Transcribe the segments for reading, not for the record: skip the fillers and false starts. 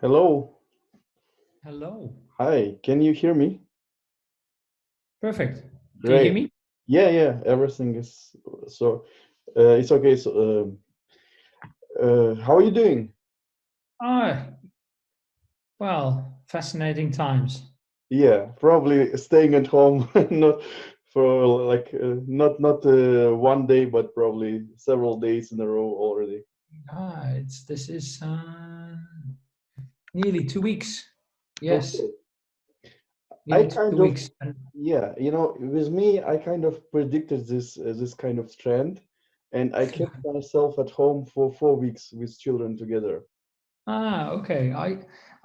Hello. Hello. Hi. Can you hear me? Perfect. Can you hear Great. me? Yeah, yeah. Everything is so. It's okay. So, how are you doing? Ah, well, fascinating times. Yeah, probably staying at home, not for like not one day, but probably several days in a row already. This is nearly 2 weeks. Yes, Okay. I nearly two kind of, weeks. And yeah, with me, I kind of predicted this kind of trend, and I kept myself at home for 4 weeks with children together. okay.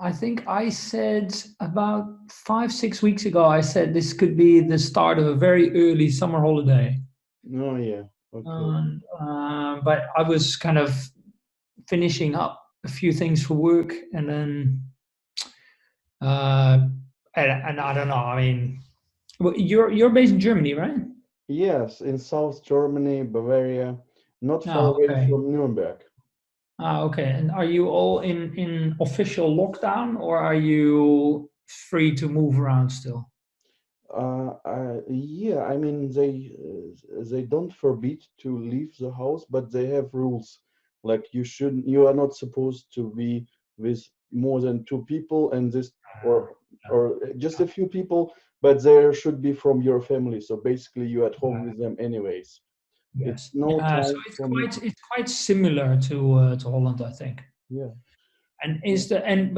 I think I said about 5, 6 weeks ago. I said this could be the start of a very early summer holiday. Oh yeah. Okay. But I was kind of finishing up a few things for work, and then uh, and I don't know. I mean, well, you're based in Germany, right? Yes, in South Germany, Bavaria, not far Ah, away okay. from Nuremberg. Okay. And are you all in official lockdown, or are you free to move around still? Yeah, I mean they don't forbid to leave the house, but they have rules. Like you are not supposed to be with more than two people, and this Uh, or just a few people, but there should be from your family. So basically, you're at home with them anyways. It's yes. no Yeah. So time for me. it's quite similar to Holland, I think. Yeah. And Yeah. is the and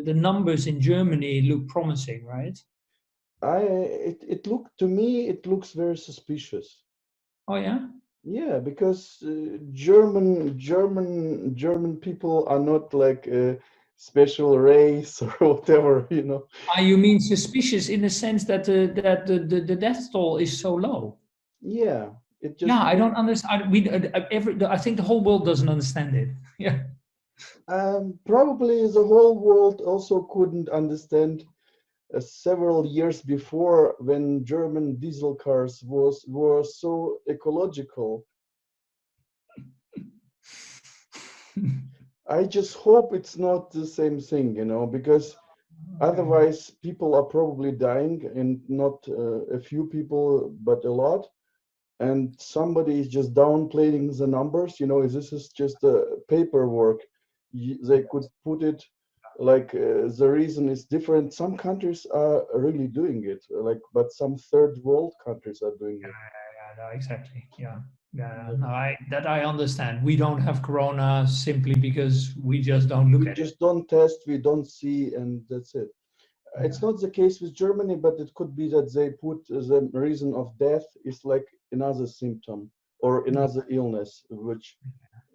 the numbers in Germany look promising, right? It looked to me it looks very suspicious. Oh yeah. Yeah, because German people are not like a special race or whatever. You mean suspicious in the sense that the death toll is so low? Yeah, it Yeah, just I don't understand. I think the whole world doesn't understand it. Yeah. probably the whole world also couldn't understand several years before when German diesel cars were so ecological. I just hope it's not the same thing, because Okay. otherwise, people are probably dying, and not a few people, but a lot. And somebody is just downplaying the numbers. This is just paperwork. They could put it like the reason is different. Some countries are really doing it, like, but some third world countries are doing it. Yeah, no, exactly. Yeah. Yeah. Yeah. No, I understand. We don't have corona simply because we just don't look We at it. just don't test, we don't see, and that's it. It's Yeah. not the case with Germany, but it could be that they put the reason of death is like another symptom or Yeah. another illness, which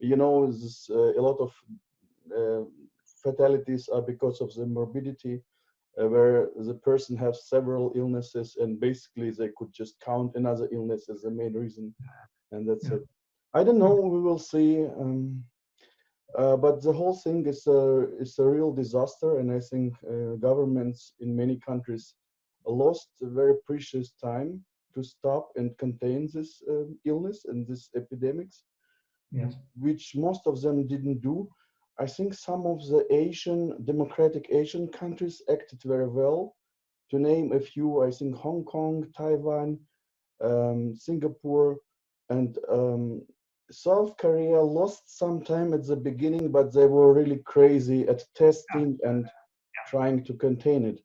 is a lot of uh, fatalities are because of the morbidity, where the person has several illnesses, and basically they could just count another illness as the main reason, and that's Yeah. it. I don't know. We will see. But the whole thing is a real disaster, and I think governments in many countries lost a very precious time to stop and contain this illness and these epidemics, Yes. which most of them didn't do. I think some of the democratic Asian countries acted very well. To name a few, I think Hong Kong, Taiwan, Singapore, and South Korea lost some time at the beginning, but they were really crazy at testing and trying to contain it.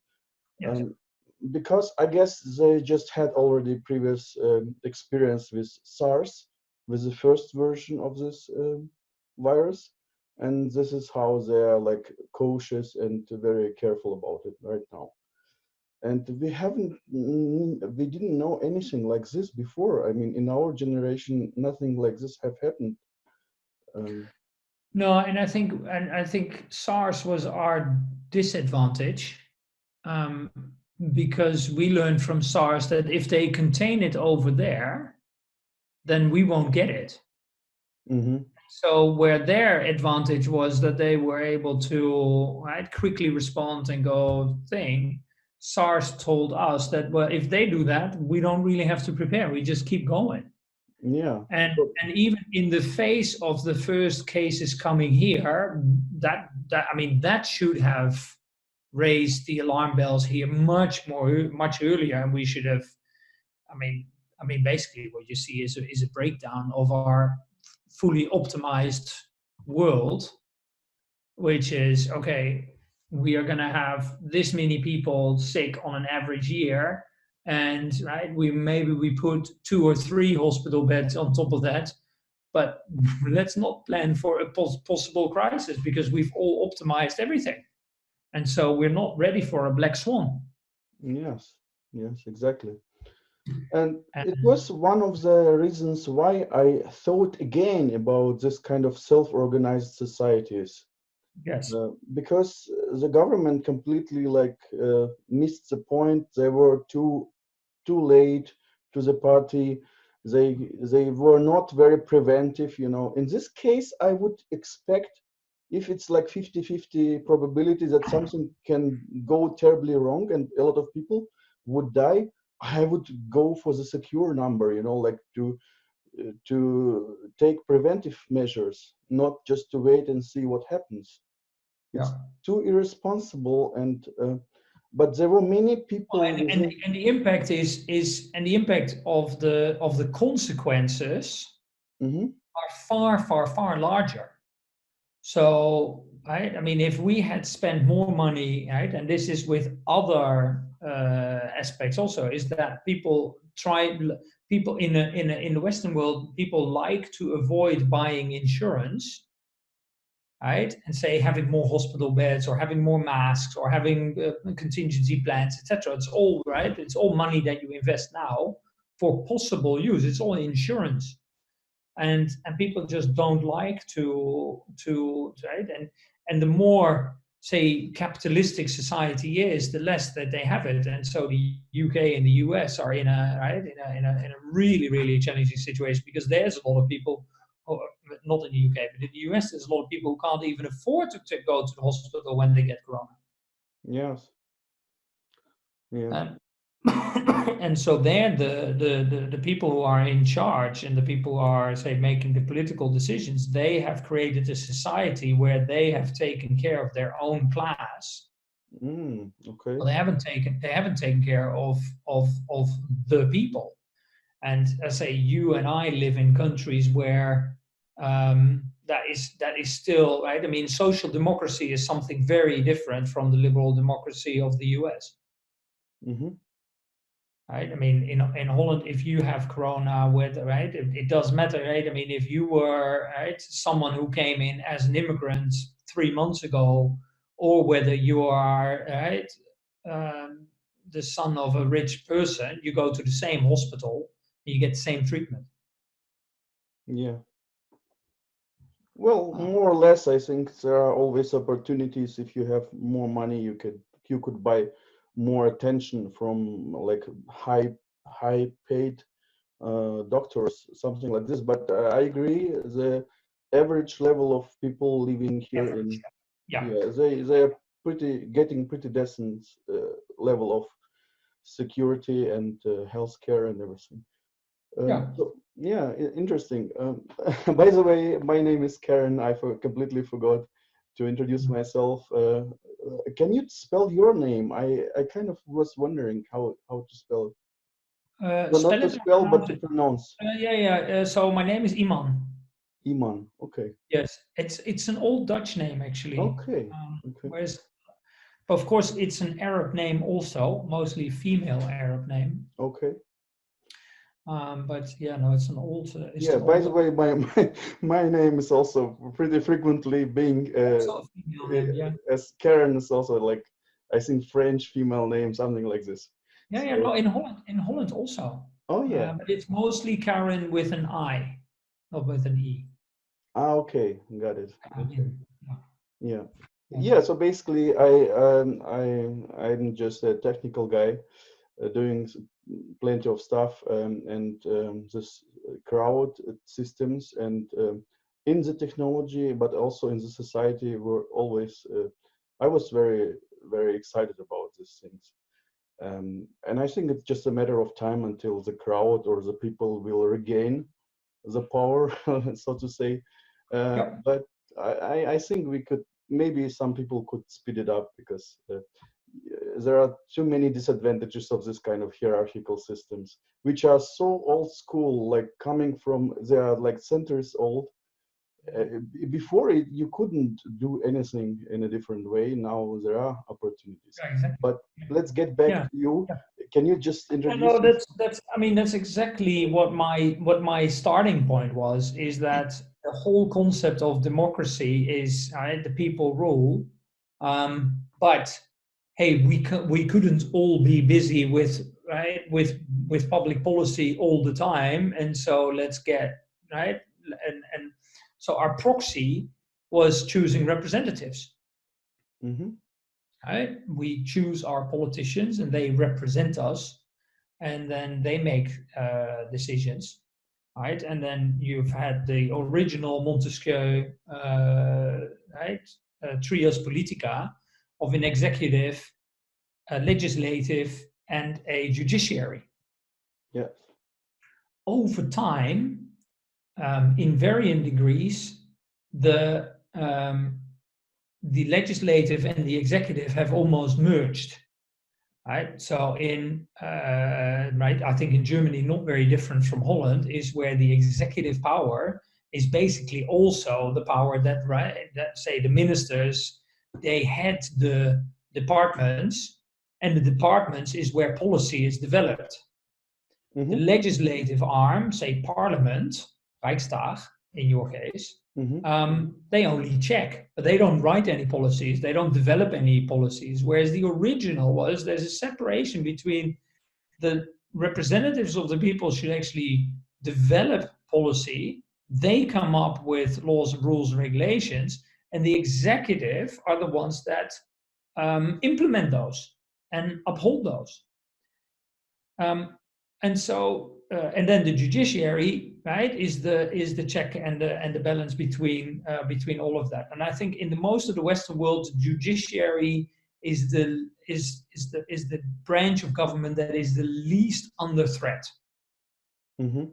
Yes. Um, because I guess they just had already previous experience with SARS, with the first version of this virus, and this is how they are like cautious and very careful about it right now. And we didn't know anything like this before. I mean, in our generation, nothing like this have happened. Um, No, and I think SARS was our disadvantage, um, because we learned from SARS that if they contain it over there, then we won't get it. mhm. So where their advantage was that they were able to, right, quickly respond and go thing, SARS told us that, well, if they do that, we don't really have to prepare. We just keep going. Yeah. And even in the face of the first cases coming here, that I mean that should have raised the alarm bells here much earlier, and we should have. I mean, basically, what you see is a breakdown of our fully optimized world, which is okay. We are going to have this many people sick on an average year, and right, we put 2 or 3 hospital beds on top of that, but let's not plan for a possible crisis because we've all optimized everything, and so we're not ready for a black swan. Yes. Yes, exactly. And it And was one of the reasons why I thought again about this kind of self-organized societies, yes, because the government completely like missed the point. They were too late to the party. They were not very preventive. In this case, I would expect, if it's like 50-50 probability that something can go terribly wrong and a lot of people would die, I would go for the secure number, like to take preventive measures, not just to wait and see what happens. yeah. It's too irresponsible, and but there were many Well, people within. and the impact is and the impact of the consequences Mhm. are far larger. So, right, I mean, if we had spent more money, right, and this is with other aspects also, is that people in the Western world, people like to avoid buying insurance, right, and say having more hospital beds or having more masks or having contingency plans, etc. It's all right. It's all money that you invest now for possible use. It's all insurance, and people just don't like to right, and the more say capitalistic society is, the less that they have it, and so the UK and the US are in a right in a really challenging situation because there's a lot of people, or not in the UK but in the US, there's a lot of people who can't even afford to go to the hospital when they get corona. Yes. Yeah. And and so there the people who are in charge and the people who are say making the political decisions, they have created a society where they have taken care of their own class. Okay. Well, they haven't taken care of the people. And I say you and I live in countries where that is still right. I mean, social democracy is something very different from the liberal democracy of the US. Mhm. Right? I mean, in Holland, if you have corona, with right, it does matter, right? I mean, if you were right someone who came in as an immigrant 3 months ago, or whether you are right um, the son of a rich person, you go to the same hospital, and you get the same treatment. Yeah. Well, Uh, more or less, I think there are always opportunities. If you have more money, you could buy more attention from like high paid doctors, something like this. But I agree, the average level of people living here average, in, yeah, yeah, they are getting pretty decent level of security and healthcare and everything. yeah. So yeah, interesting. By the way, my name is Karen. I completely forgot to introduce myself. Can you spell your name? I kind of was wondering how to spell it. No, not Spell to it or spell, but pronounce to it. pronounce. Yeah. So my name is Iman. Iman. Okay. Yes, it's an old Dutch name actually. Okay. Okay. Whereas of course, it's an Arab name also, mostly female Arab name. Okay. But yeah, no, it's Yeah. an By old. the way, my name is also pretty frequently being Also a female name. Yeah, as Karen is also like, I think, French female name, something like this. yeah. No, So. in Holland also, Oh yeah. but it's mostly Karen with an I, not with an E. Okay, got it. Okay. Yeah, Yeah. yeah, Yeah, so basically I'm just a technical guy doing plenty of stuff, and this crowd systems and in the technology, but also in the society, were always I was very excited about these things. And I think it's just a matter of time until the crowd or the people will regain. the power, so to say. Yeah. But I think we could, maybe some people could speed it up, because there are too many disadvantages of this kind of hierarchical systems, which are so old school, like coming from, they are like centuries old. Before it, you couldn't do anything in a different way. Now there are opportunities. Yeah, exactly. But let's get back Yeah. to you. Yeah. Can you just No, introduce yourself? that's I mean that's exactly what my starting point was, is that the whole concept of democracy is the people rule, but hey, we couldn't all be busy with with public policy all the time, and so let's get right and so our proxy was choosing representatives. Mm-hmm. Right? We choose our politicians and they represent us, and then they make decisions, right? And then you've had the original Montesquieu, right, trias politica of an executive, a legislative, and a judiciary. Yes. Over time, in varying degrees, the legislative and the executive have almost merged. Right. So I think in Germany, not very different from Holland, is where the executive power is basically also the power that say the ministers, they head the departments, and the departments is where policy is developed. The Mm-hmm. legislative arm, say Parliament, Reichstag in your case, Mm-hmm. they only check, but they don't write any policies. They don't develop any policies. Whereas the original was, there's a separation between the representatives of the people should actually develop policy. They come up with laws, rules, and regulations, and the executive are the ones that implement those and uphold those. And so, and then the judiciary, right, is the check and the balance between all of that. And I think in the most of the Western world, the judiciary is the branch of government that is the least under threat. Mm-hmm.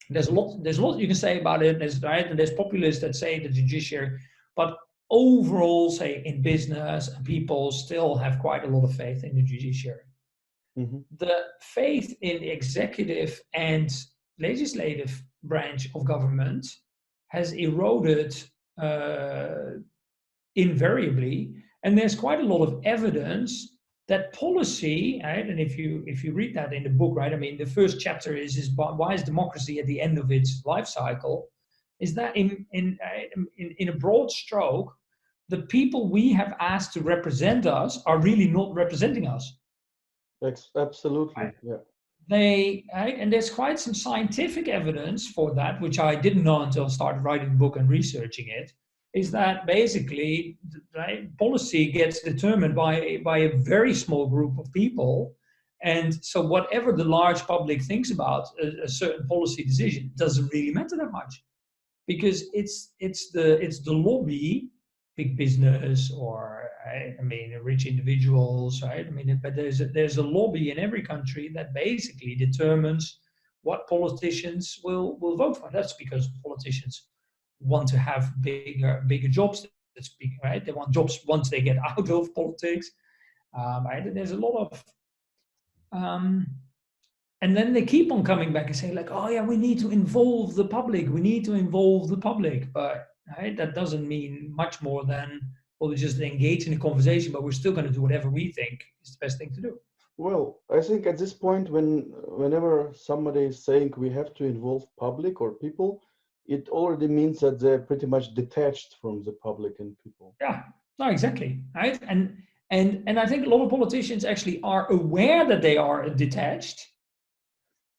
There's a lot you can say about it. There's populists that say the judiciary, but overall, say in business, people still have quite a lot of faith in the judiciary. Mm-hmm. The faith in the executive and legislative branch of government has eroded invariably, and there's quite a lot of evidence that policy, right? And if you read that in the book, right? I mean, the first chapter is why is democracy at the end of its life cycle? Is that in a broad stroke, the people we have asked to represent us are really not representing us. Absolutely. Right? Yeah. And there's quite some scientific evidence for that, which I didn't know until I started writing the book and researching it, is that basically, right, policy gets determined by a very small group of people. And so whatever the large public thinks about a certain policy decision doesn't really matter that much, because it's the lobby, big business, or I mean rich individuals, right? I mean, but there's a lobby in every country that basically determines what politicians will vote for. That's because politicians want to have bigger jobs. That's big, right? They want jobs once they get out of politics. Right? And there's a lot of um, and then they keep on coming back and say like, oh yeah, we need to involve the public, but right, that doesn't mean much more than, well, we just engage in a conversation, but we're still going to do whatever we think is the best thing to do. Well, I think at this point, whenever somebody is saying we have to involve public or people, it already means that they're pretty much detached from the public and people. Yeah, no, exactly, right. And I think a lot of politicians actually are aware that they are detached,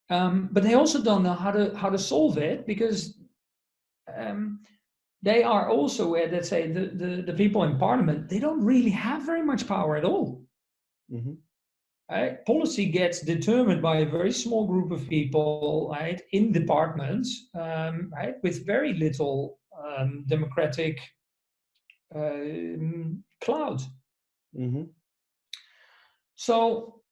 but they also don't know how to solve it, because um, they are also aware that, say, the people in parliament, they don't really have very much power at all. Mm-hmm. Right? Policy gets determined by a very small group of people, right, in departments, right, with very little democratic clout. Mm-hmm. So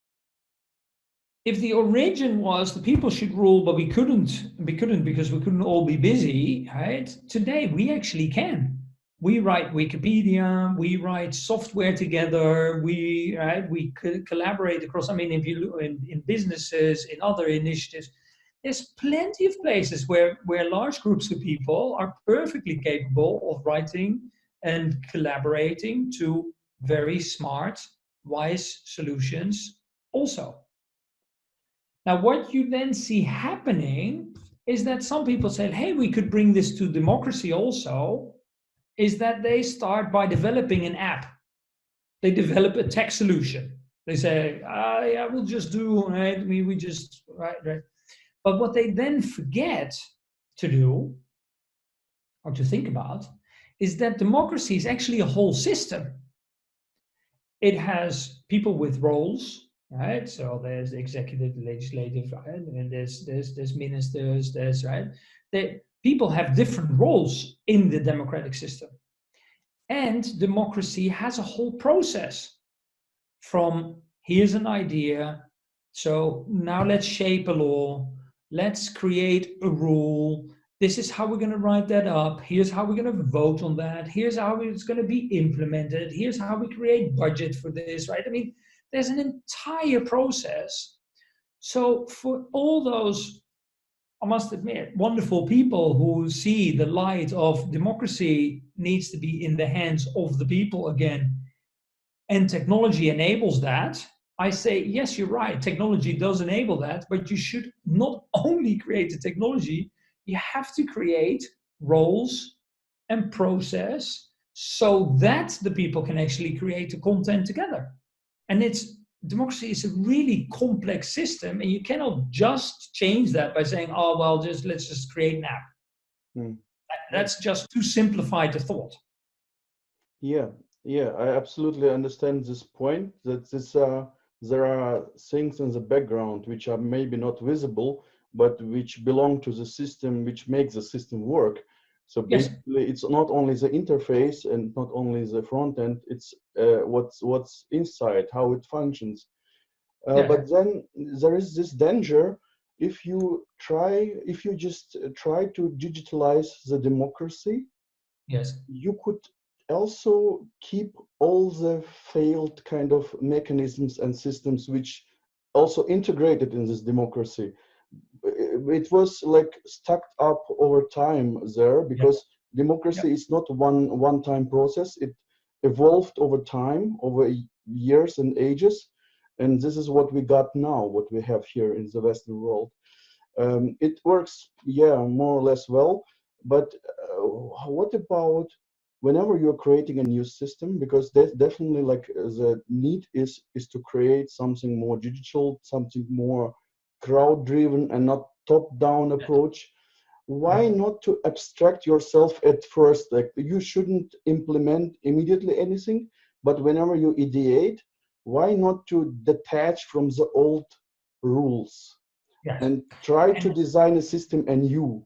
if the origin was the people should rule, but we couldn't because we couldn't all be busy, right? Today we actually can. We write Wikipedia, we write software together, we collaborate across. I mean, if you look in businesses, in other initiatives, there's plenty of places where large groups of people are perfectly capable of writing and collaborating to very smart, wise solutions also. Now, what you then see happening is that some people said, hey, we could bring this to democracy also, is that they start by developing an app. They develop a tech solution. They say, yeah, we'll just do, right? We just, right. But what they then forget to do or to think about is that democracy is actually a whole system. It has people with roles, right? So there's the executive, the legislative, right? And there's ministers, there's right. People have different roles in the democratic system, and democracy has a whole process from here's an idea, so now let's shape a law, let's create a rule. This is how we're going to write that up. Here's how we're going to vote on that. Here's how it's going to be implemented. Here's how we create budget for this, right? I mean, there's an entire process. So for all those, I must admit, wonderful people who see the light of democracy needs to be in the hands of the people again, and technology enables that, I say, yes, you're right. Technology does enable that, but you should not only create the technology, you have to create roles and process so that the people can actually create the content together. And democracy is a really complex system, and you cannot just change that by saying, oh, well, let's just create an app. Hmm. That's just too simplified a thought. Yeah, yeah, I absolutely understand this point that there are things in the background which are maybe not visible, but which belong to the system, which makes the system work. So Yes. basically, it's not only the interface and not only the front end, it's what's inside, how it functions. Yeah. But then there is this danger if you just try to digitalize the democracy. Yes. You could also keep all the failed kind of mechanisms and systems which also integrated in this democracy. It was like stuck up over time there because democracy is not one-time process. It evolved over time, over years and ages, and this is what we got now, what we have here in the Western world. It works, yeah, more or less well, but what about whenever you're creating a new system? Because there's definitely like the need is to create something more digital, something more crowd-driven and not top-down approach. Why not to abstract yourself at first? Like you shouldn't implement immediately anything, but whenever you ideate, why not to detach from the old rules? Yes. And try to design a system anew.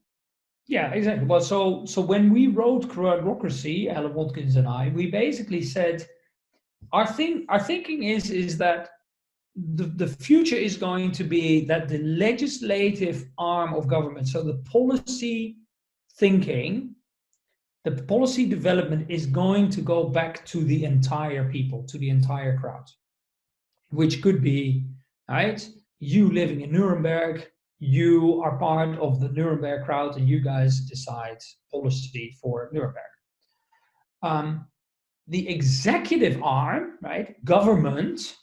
Yeah, exactly. Well, so when we wrote Crowdocracy, Alan Watkins and I, we basically said our thinking is that the future is going to be that the legislative arm of government, so the policy thinking, the policy development is going to go back to the entire people, to the entire crowd, which could be, right, you living in Nuremberg, you are part of the Nuremberg crowd and you guys decide policy for Nuremberg. The executive arm, right, government,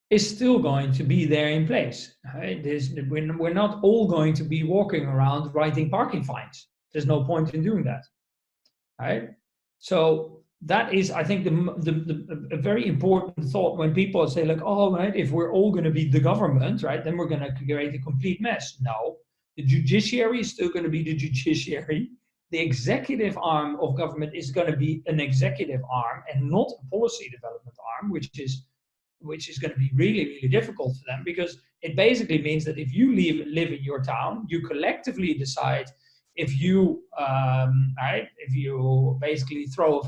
is still going to be there in place. Right? We're not all going to be walking around writing parking fines. There's no point in doing that. Right? So that is, I think, a very important thought when people say like, oh, right, if we're all going to be the government, right, then we're going to create a complete mess. No, the judiciary is still going to be the judiciary. The executive arm of government is going to be an executive arm and not a policy development arm, which is going to be really, really difficult for them, because it basically means that if you live in your town, you collectively decide if you if you basically throw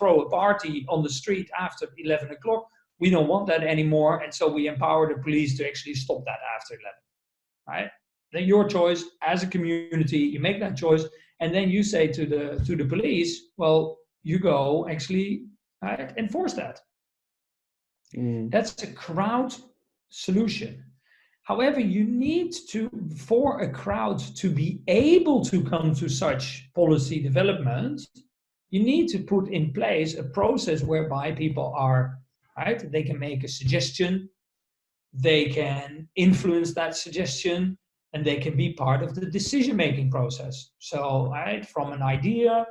a party on the street after 11 o'clock, We don't want that anymore, and so we empower the police to actually stop that after 11, right? Then your choice as a community, you make that choice, and then you say to the police, well, you go actually, right, enforce that. That's a crowd solution. However, you need to, for a crowd to be able to come to such policy development, you need to put in place a process whereby people are, right, they can make a suggestion, they can influence that suggestion, and they can be part of the decision-making process. So, right, from an idea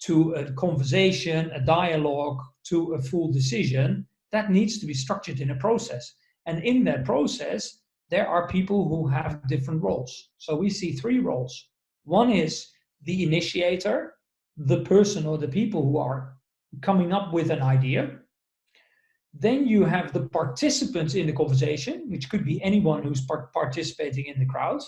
to a conversation, a dialogue, to a full decision, that needs to be structured in a process. And in that process, there are people who have different roles. So we see 3 roles. One is the initiator, the person or the people who are coming up with an idea. Then you have the participants in the conversation, which could be anyone who's participating in the crowd.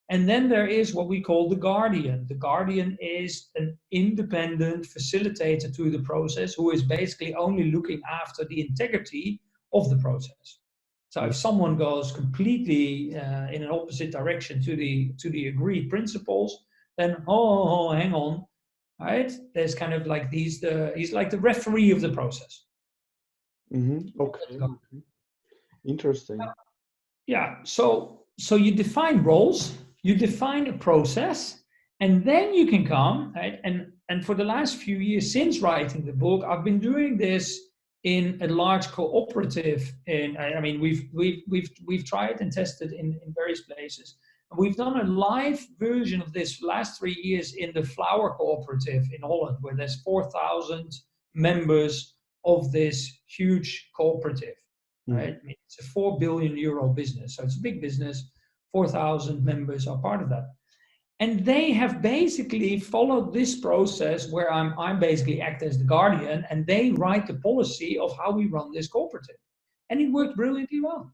And then there is what we call the guardian. The guardian is an independent facilitator to the process who is basically only looking after the integrity of the process. So if someone goes completely in an opposite direction to the agreed principles, then hang on, right? There's kind of like he's like the referee of the process. Okay. Interesting. Yeah. So you define roles, you define a process, and then you can come, right? And for the last few years since writing the book, I've been doing this in a large cooperative. I mean, we've tried and tested in various places. We've done a live version of this last 3 years in the Flower Cooperative in Holland, where there's 4,000 members of this huge cooperative. Right? I mean, it's a €4 billion business, so it's a big business. 4,000 members are part of that. And they have basically followed this process where I'm basically act as the guardian, and they write the policy of how we run this cooperative. And it worked brilliantly well.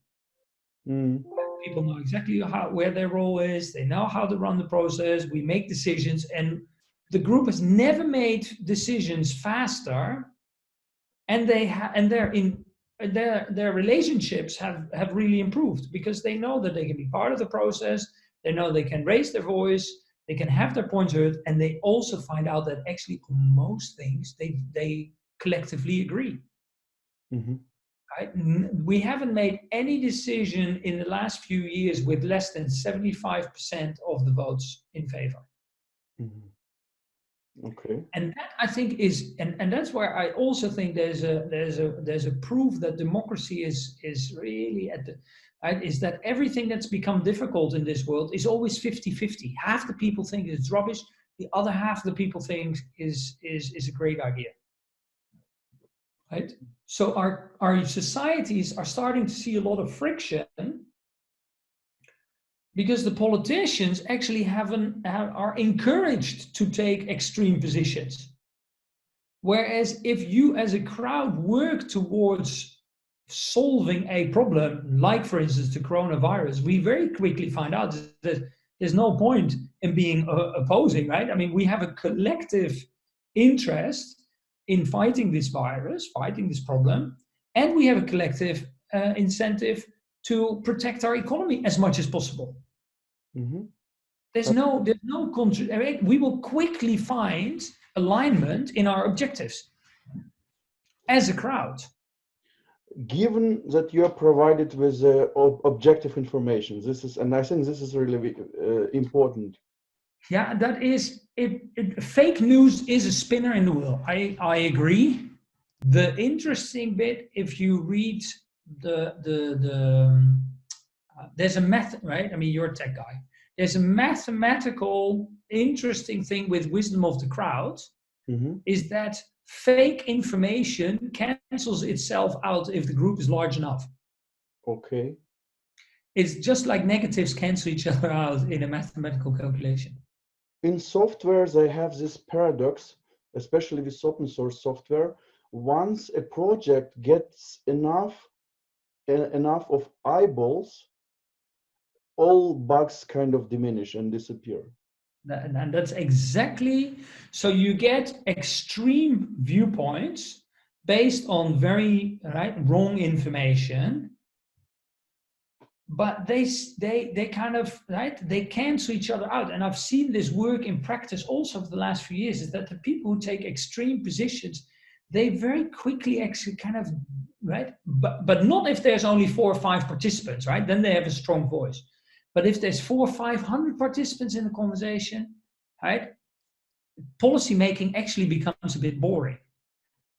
People know exactly where their role is. They know how to run the process. We make decisions, and the group has never made decisions faster. And their relationships have really improved because they know that they can be part of the process. They know they can raise their voice, they can have their points heard, and they also find out that actually on most things they collectively agree. Right? We haven't made any decision in the last few years with less than 75% of the votes in favor. Okay. And that I think is, and that's where I also think there's a proof that democracy is really at the, right, is that everything that's become difficult in this world is always 50-50. Half the people think it's rubbish, the other half of the people think is a great idea. Right? So our societies are starting to see a lot of friction because the politicians actually are encouraged to take extreme positions. Whereas if you as a crowd work towards solving a problem, like for instance the coronavirus, we very quickly find out that there's no point in being opposing, right? I mean, we have a collective interest in fighting this virus, fighting this problem, and we have a collective incentive to protect our economy as much as possible. There's no we will quickly find alignment in our objectives as a crowd. Given that you are provided with objective information, and I think this is really important. Yeah, that is it. Fake news is a spinner in the wheel. I agree. The interesting bit, if you read there's a method, right? I mean, you're a tech guy. There's a mathematical interesting thing with wisdom of the crowd, is that fake information cancels itself out if the group is large enough. Okay. It's just like negatives cancel each other out in a mathematical calculation. In software, they have this paradox, especially with open source software. Once a project gets enough of eyeballs, all bugs kind of diminish and disappear. And that's exactly, so you get extreme viewpoints based on very wrong information, but they kind of they cancel each other out. And I've seen this work in practice also for the last few years, is that the people who take extreme positions, they very quickly actually kind of but not if there's only 4 or 5 participants, right? Then they have a strong voice. But if there's 400 or 500 participants in the conversation, right, policy making actually becomes a bit boring,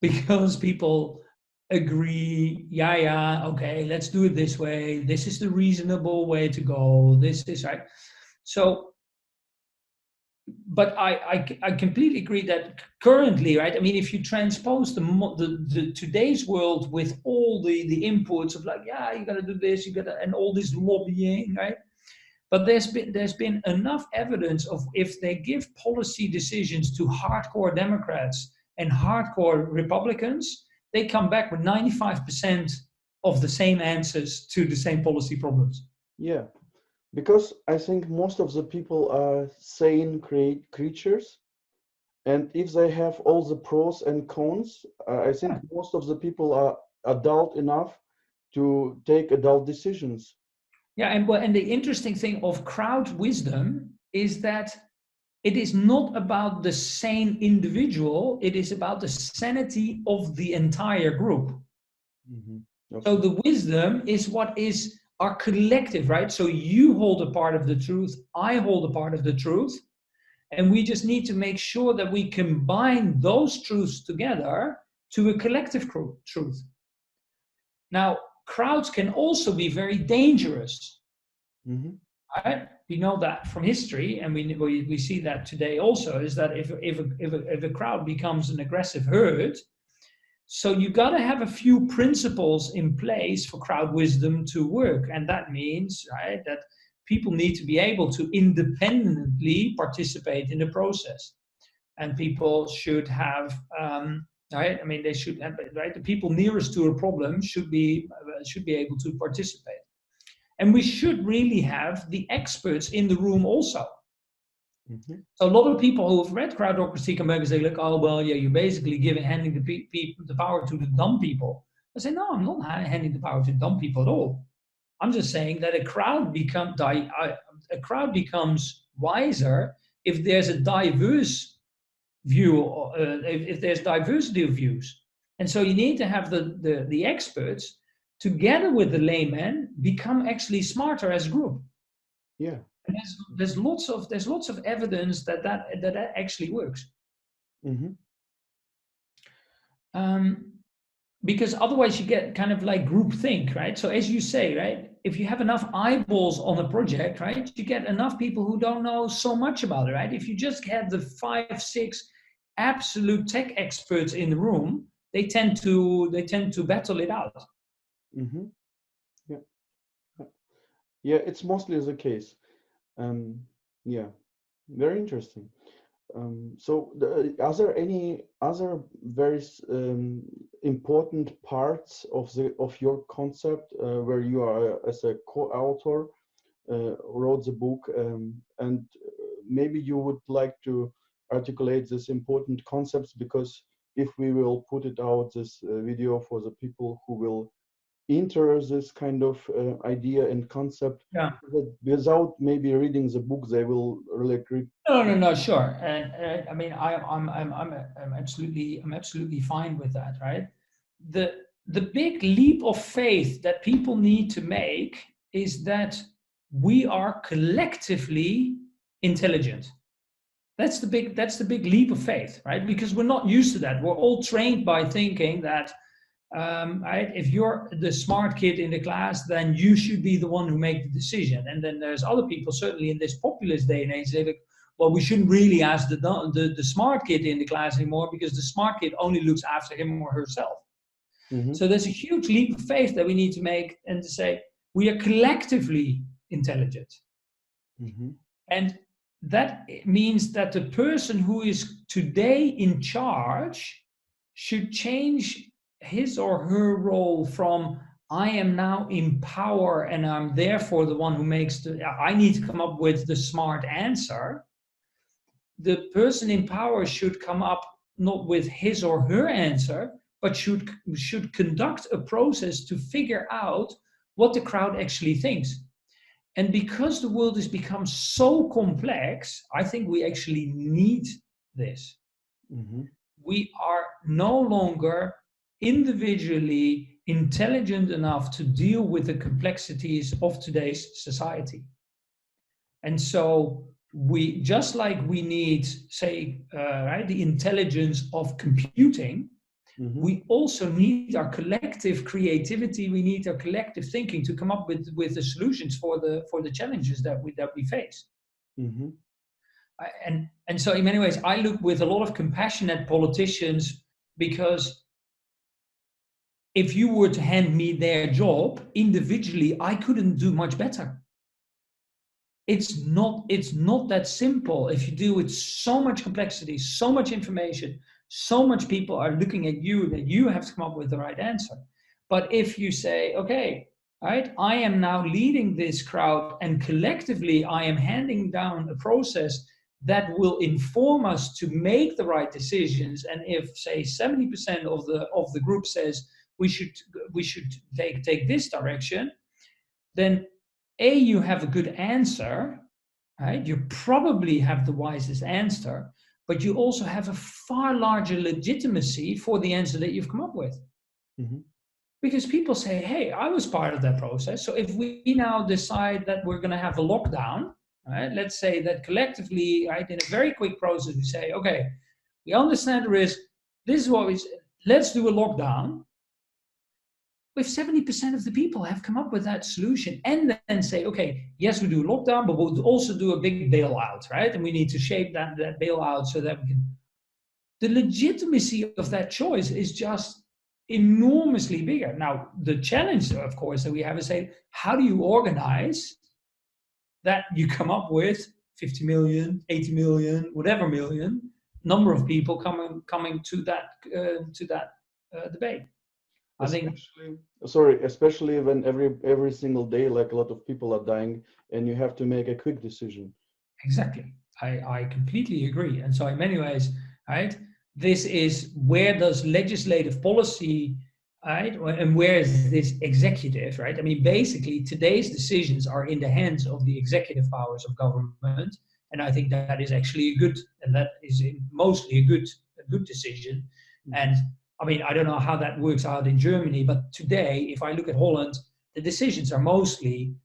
because people agree, yeah, okay, let's do it this way. This is the reasonable way to go. This is right. So, but I completely agree that currently, right? I mean, if you transpose the today's world with all the inputs of like, yeah, you got to do this, you got to, and all this lobbying, right? But there's been enough evidence of, if they give policy decisions to hardcore Democrats and hardcore Republicans, they come back with 95% of the same answers to the same policy problems. Yeah, because I think most of the people are sane creatures, and if they have all the pros and cons, I think most of the people are adult enough to take adult decisions. Yeah, and the interesting thing of crowd wisdom is that it is not about the sane individual, it is about the sanity of the entire group. Mm-hmm. Okay. So the wisdom is what is our collective, right? So you hold a part of the truth, I hold a part of the truth, and we just need to make sure that we combine those truths together to a collective truth. Now, crowds can also be very dangerous. Mm-hmm. Right? We know that from history, and we see that today also, is that if a crowd becomes an aggressive herd, so you got to have a few principles in place for crowd wisdom to work. And that means, right, that people need to be able to independently participate in the process. And people should have, right, I mean, they should have, right, the people nearest to a problem should be able to participate. And we should really have the experts in the room also. Mm-hmm. So a lot of people who have read Crowdocracy come back and say, like, oh, well, yeah, you're basically handing the power to the dumb people. I say, no, I'm not handing the power to dumb people at all. I'm just saying that a crowd becomes wiser if there's a diverse view, if there's diversity of views. And so you need to have the experts, together with the laymen, become actually smarter as a group. Yeah. And there's lots of evidence that actually works. Mm-hmm. Because otherwise you get kind of like groupthink, right? So as you say, right, if you have enough eyeballs on a project, right, you get enough people who don't know so much about it, right? If you just have the 5, 6 absolute tech experts in the room, they tend to battle it out. Mm-hmm. Yeah, it's mostly the case. Yeah, very interesting. So are there any other very important parts of your concept where you are, as a co-author, wrote the book, and maybe you would like to articulate these important concepts, because if we will put it out, this video, for the people who will enter this kind of idea and concept, yeah, without maybe reading the book, they will really agree. No, sure. And I mean, I'm absolutely fine with that, right? The big leap of faith that people need to make is that we are collectively intelligent. That's the big leap of faith, right? Because we're not used to that. We're all trained by thinking that, right, if you're the smart kid in the class, then you should be the one who makes the decision. And then there's other people, certainly in this populist day and age, they like, well, we shouldn't really ask the smart kid in the class anymore, because the smart kid only looks after him or herself. Mm-hmm. So there's a huge leap of faith that we need to make, and to say we are collectively intelligent. Mm-hmm. And that means that the person who is today in charge should change his or her role from I am now in power and I'm therefore the one who makes I need to come up with the smart answer. The person in power should come up not with his or her answer, but should conduct a process to figure out what the crowd actually thinks. And because the world has become so complex, I think we actually need this. Mm-hmm. We are no longer individually intelligent enough to deal with the complexities of today's society. And so we, just like we need, say, right, the intelligence of computing, Mm-hmm. we also need our collective creativity. We need our collective thinking to come up with the solutions for the challenges that we face. Mm-hmm. And so in many ways, I look with a lot of compassion at politicians, because if you were to hand me their job individually, I couldn't do much better. It's not that simple. If you deal with so much complexity, so much information, so much people are looking at you, that you have to come up with the right answer. But if you say, okay, right, I am now leading this crowd, and collectively I am handing down a process that will inform us to make the right decisions. And if, say, 70% of the group says we should take this direction, then you have a good answer, right? You probably have the wisest answer, but you also have a far larger legitimacy for the answer that you've come up with. Mm-hmm. Because people say, hey, I was part of that process. So if we now decide that we're going to have a lockdown, right? Let's say that collectively, right, in a very quick process, we say, okay, we understand the risk. This is what let's do a lockdown. If 70% of the people have come up with that solution, and then say, okay, yes, we do a lockdown, but we'll also do a big bailout, right? And we need to shape that bailout so that we can. The legitimacy of that choice is just enormously bigger. Now, the challenge, of course, that we have is, say, how do you organize that you come up with 50 million, 80 million, whatever million number of people coming to that debate? I think Especially when every single day, like a lot of people are dying, and you have to make a quick decision. exactly. I completely agree. And so in many ways, right, this is where does legislative policy, right, and where is this executive, right? I mean, basically, today's decisions are in the hands of the executive powers of government, and I think that is actually a good, and that is mostly a good decision. Mm-hmm. And I mean, I don't know how that works out in Germany, but today, if I look at Holland, the decisions are mostly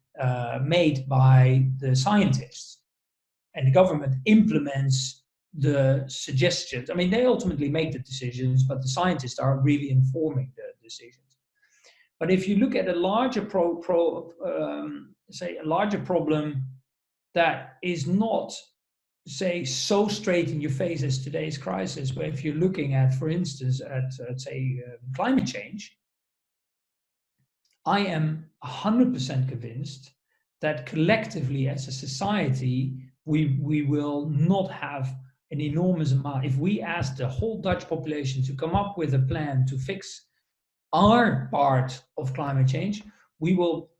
made by the scientists, and the government implements the suggestions. I mean, they ultimately make the decisions, but the scientists are really informing the decisions. But if you look at a larger say a larger problem that is not, say, so straight in your face as today's crisis, where if you're looking at, for instance, at say climate change, I am 100% convinced that collectively as a society, we will not have an enormous amount. If we ask the whole Dutch population to come up with a plan to fix our part of climate change, we will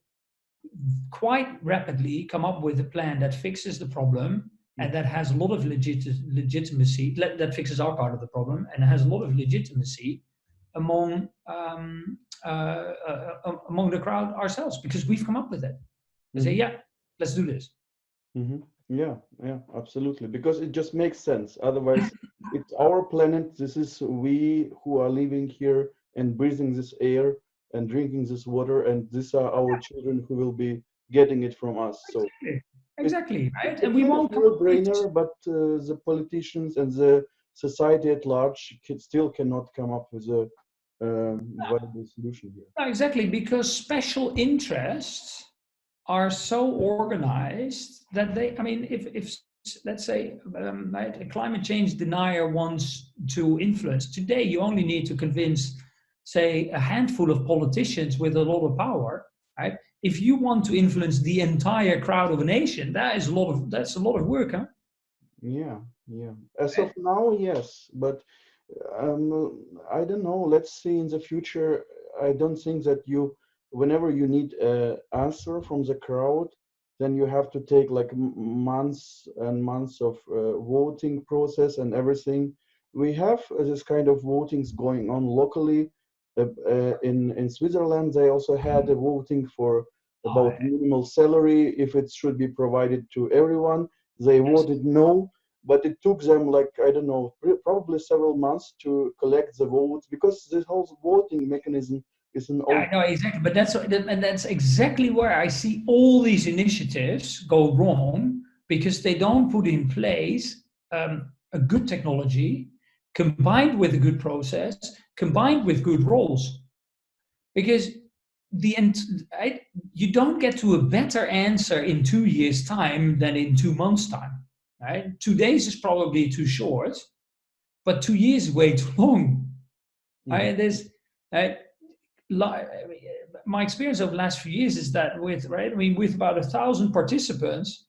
quite rapidly come up with a plan that fixes the problem and that has a lot of legitimacy, that fixes our part of the problem and has a lot of legitimacy among the crowd ourselves, because we've come up with it. I say, yeah, let's do this. Mm-hmm. Yeah, absolutely. Because it just makes sense. Otherwise, it's our planet. This is we who are living here and breathing this air and drinking this water, and these are our children who will be getting it from us. So exactly, right? And we won't come up with no-brainer, but the politicians and the society at large still cannot come up with a viable solution here. No, exactly, because special interests are so organized that they, I mean, if let's say right, a climate change denier wants to influence, today you only need to convince, say, a handful of politicians with a lot of power, right? If you want to influence the entire crowd of a nation, that's a lot of work, huh? Yeah. As of now, yes, but I don't know. Let's see in the future. I don't think that whenever you need an answer from the crowd, then you have to take like months and months of voting process and everything. we have this kind of votings going on locally. In Switzerland, they also had a voting for Ah, about minimal salary, if it should be provided to everyone. They yes. voted no, but it took them like, I don't know, probably several months to collect the votes, because this whole voting mechanism is an Yeah, old. I know exactly, but that's exactly where I see all these initiatives go wrong because they don't put in place a good technology combined with a good process, combined with good roles. Because the I, you don't get to a better answer in 2 years' time than in 2 months' time. Right? 2 days is probably too short, but 2 years is way too long. Mhm, There's I, my experience over the last few years is that with about 1,000 participants,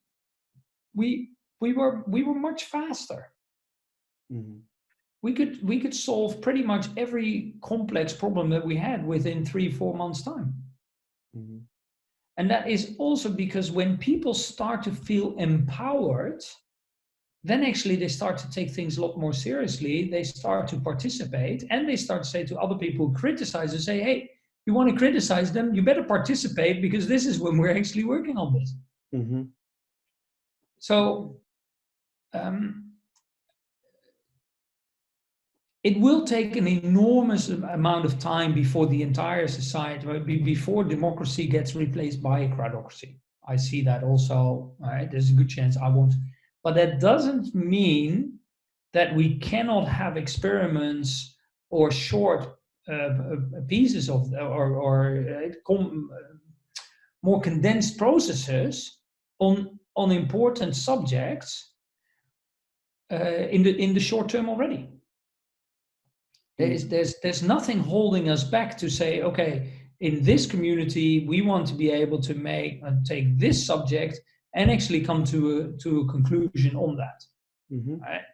we we were much faster. mhm, We could solve pretty much every complex problem that we had within 3-4 months time. mhm, And that is also because when people start to feel empowered, then actually they start to take things a lot more seriously. They start to participate and they start to say to other people who criticize and say, hey, you want to criticize them, you better participate because this is when we're actually working on this. mhm, So um, it will take an enormous amount of time before the entire society, before democracy gets replaced by a crowdocracy. I see that also. Right? There's a good chance I won't. But that doesn't mean that we cannot have experiments or short pieces of more condensed processes on important subjects in the short term already. mhm, There's nothing holding us back to say, okay, in this community we want to be able to take this subject and actually come to a conclusion on that. mhm. Right?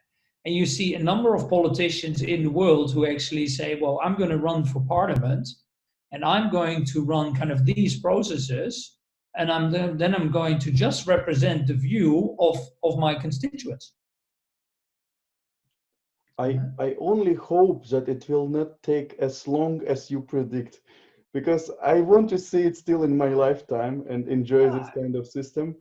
And you see a number of politicians in the world who actually say, well, I'm going to run for parliament and I'm going to run kind of these processes and then I'm going to just represent the view of my constituents. I only hope that it will not take as long as you predict, because I want to see it still in my lifetime and enjoy this kind of system.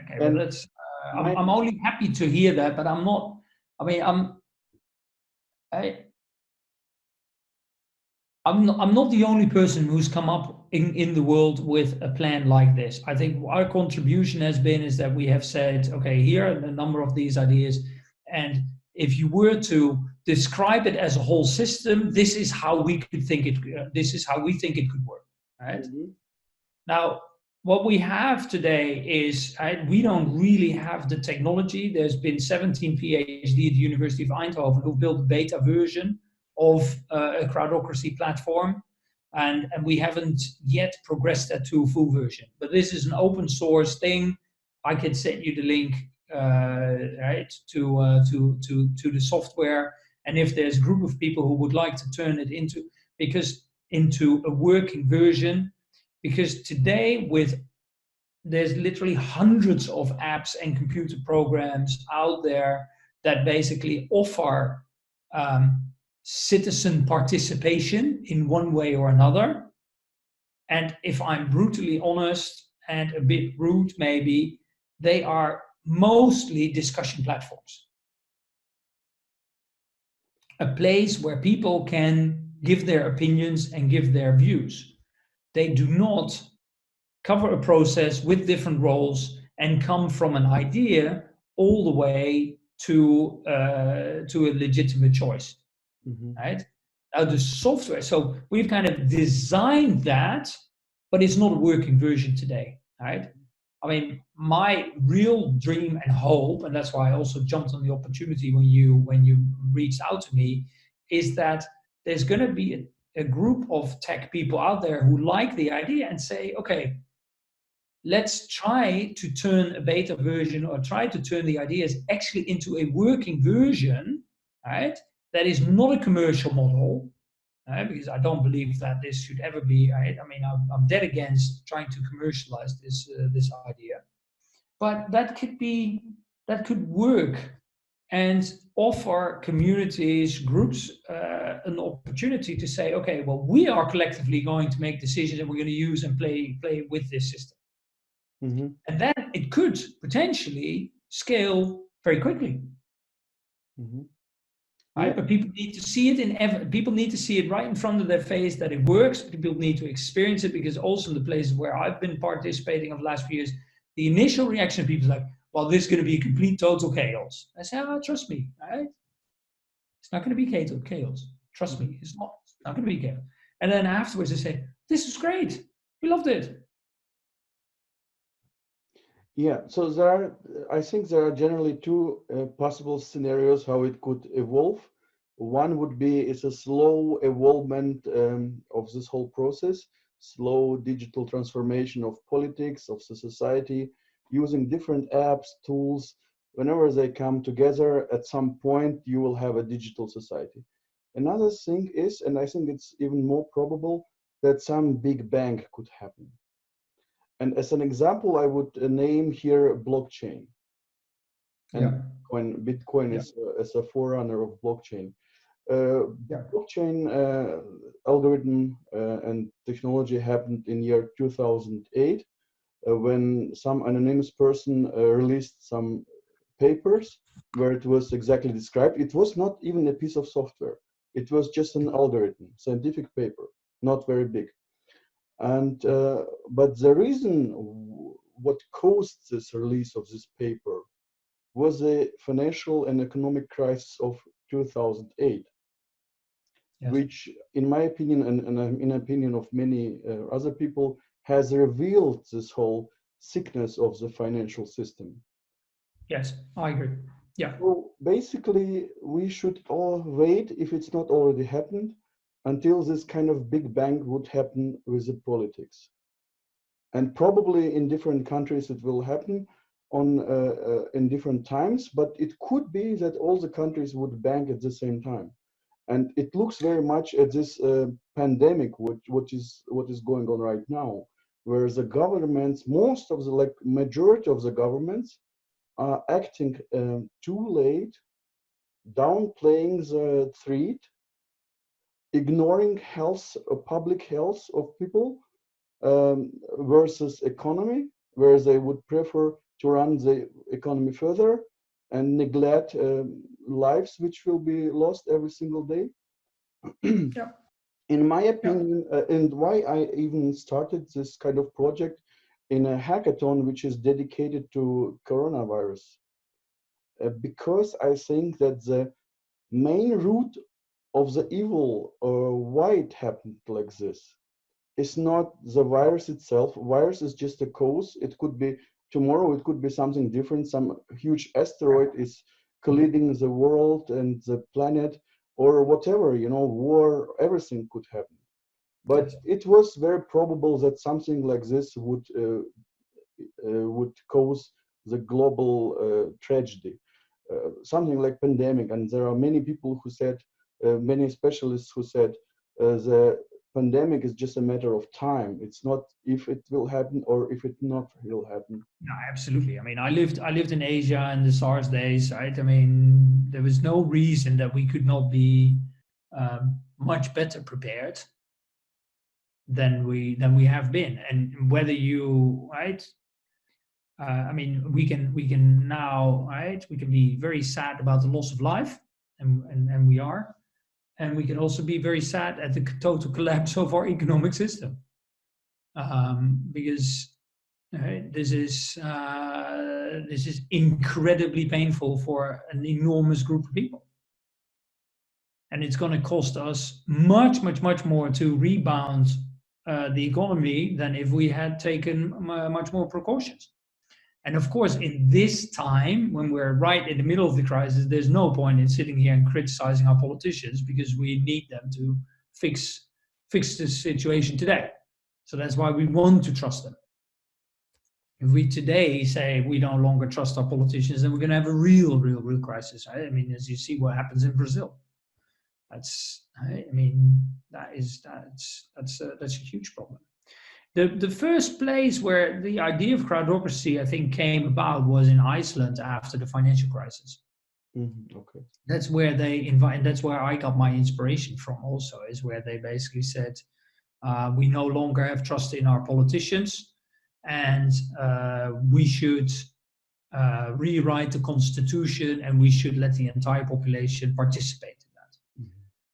Okay, well, And that's my I'm only happy to hear that, but I'm not. I mean, I, I'm not the only person who's come up in the world with a plan like this. I think our contribution has been is that we have said, okay, here are a number of these ideas, and if you were to describe it as a whole system, this is how we could think it. This is how we think it could work. Right Mhm, now, what we have today is we don't really have the technology. There's been 17 PhD at the University of Eindhoven who built a beta version of a crowdocracy platform, and we haven't yet progressed that to a full version. But this is an open source thing. I can send you the link right to the software, and if there's a group of people who would like to turn it into a working version, because today there's literally hundreds of apps and computer programs out there that basically offer um, citizen participation in one way or another. And if I'm brutally honest and a bit rude maybe, they are mostly discussion platforms, a place where people can give their opinions and give their views. They do not cover a process with different roles and come from an idea all the way to a legitimate choice, mhm, right? Now the software, so we've kind of designed that, but it's not a working version today, right? I mean, my real dream and hope, and that's why I also jumped on the opportunity when you reached out to me, is that there's going to be a group of tech people out there who like the idea and say, okay, let's try to turn a beta version or try to turn the ideas actually into a working version, right? That is not a commercial model, right? Because I don't believe that this should ever be, right? I mean, I'm dead against trying to commercialize this idea, but that could work and offer communities, groups, an opportunity to say, okay, well, we are collectively going to make decisions and we're going to use and play with this system. Mm-hmm. And then it could potentially scale very quickly. Mm-hmm. Right? Yeah. But people need to see it people need to see it right in front of their face that it works. People need to experience it, because also in the places where I've been participating of the last few years, the initial reaction of people is like, well, this is going to be complete total chaos. I say, trust me, right? It's not going to be chaos. Trust me, it's not. It's not going to be chaos. And then afterwards they say, this is great. We loved it. Yeah, so I think there are generally two possible scenarios how it could evolve. One would be it's a slow evolvement of this whole process, slow digital transformation of politics, of the society, using different apps, tools. Whenever they come together, at some point you will have a digital society. Another thing is, and I think it's even more probable, that some big bang could happen. And as an example, I would name here blockchain. And Yeah. Bitcoin Yeah. is a forerunner of blockchain. Yeah. Blockchain algorithm and technology happened in year 2008 when some anonymous person released some papers where it was exactly described. It was not even a piece of software. It was just an algorithm, scientific paper, not very big. And but the reason what caused this release of this paper was the financial and economic crisis of 2008, Yes. which, in my opinion, and in opinion of many other people, has revealed this whole sickness of the financial system. Yes, I agree. Yeah. So basically, we should all wait, if it's not already happened, until this kind of big bang would happen with the politics. And probably in different countries it will happen in different times, but it could be that all the countries would bang at the same time. And it looks very much at this pandemic, what is going on right now, where the governments, most of the majority of the governments, are acting too late, downplaying the threat, ignoring health, public health of people, versus economy, where they would prefer to run the economy further and neglect lives which will be lost every single day. Yeah. In my Yeah. opinion, and why I even started this kind of project in a hackathon which is dedicated to coronavirus, because I think that the main root of the evil, why it happened like this, is not the virus itself. Virus is just a cause. It could be tomorrow, it could be something different. Some huge asteroid is colliding the world and the planet, or whatever, war, everything could happen. But Yes. it was very probable that something like this would cause the global tragedy, something like pandemic. And there are many people who said, many specialists who said, the pandemic is just a matter of time. It's not if it will happen or if it not will happen. No, absolutely. I mean, I lived in Asia in the SARS days, right? I mean, there was no reason that we could not be much better prepared than we have been. And whether you, right? I mean, we can now, right? We can be very sad about the loss of life, and we are, and we can also be very sad at the total collapse of our economic system, because this is incredibly painful for an enormous group of people, and it's going to cost us much, much, much more to rebound the economy than if we had taken much more precautions. And of course, in this time, when we're right in the middle of the crisis, there's no point in sitting here and criticizing our politicians, because we need them to fix the situation today. So that's why we want to trust them. If we today say we no longer trust our politicians, then we're going to have a real crisis. Right? I mean, as you see what happens in Brazil, that's a huge problem. The first place where the idea of crowdocracy, I think, came about was in Iceland after the financial crisis. Okay. That's where they invite, and that's where I got my inspiration from also, is where they basically said, we no longer have trust in our politicians, and we should rewrite the constitution, and we should let the entire population participate in that.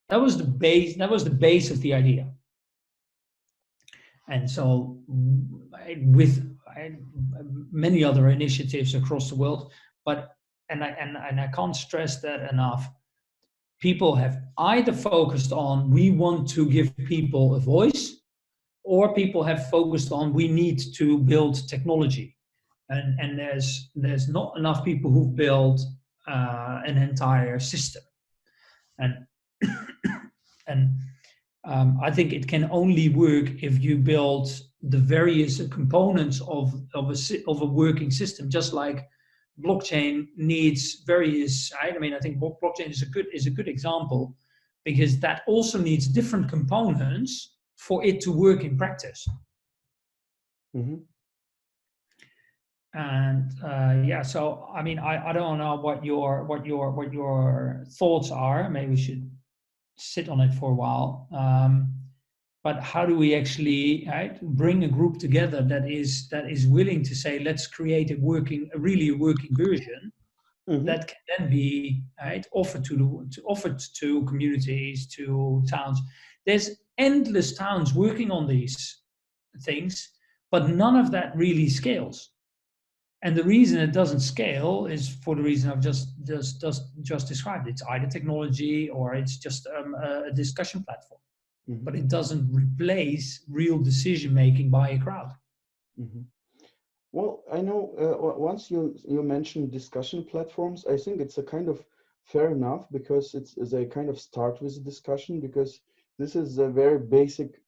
That was the base. That was the base of the idea. And so, with many other initiatives across the world, but and I can't stress that enough. People have either focused on we want to give people a voice, or people have focused on we need to build technology, and there's not enough people who've built an entire system, and and I think it can only work if you build the various components of a working system, just like blockchain needs various. I mean, I think blockchain is a good example, because that also needs different components for it to work in practice. And yeah, so I mean, I don't know what your thoughts are. Maybe we should sit on it for a while. But how do we actually bring a group together that is willing to say, let's create a really working version that can then be offered to communities, to towns. There's endless towns working on these things, but none of that really scales. And the reason it doesn't scale is for the reason I've just described. It's either technology or it's just a discussion platform, but it doesn't replace real decision making by a crowd. Well, I know once you mentioned discussion platforms, I think it's a kind of fair enough, because they kind of start with a discussion, because this is a very basic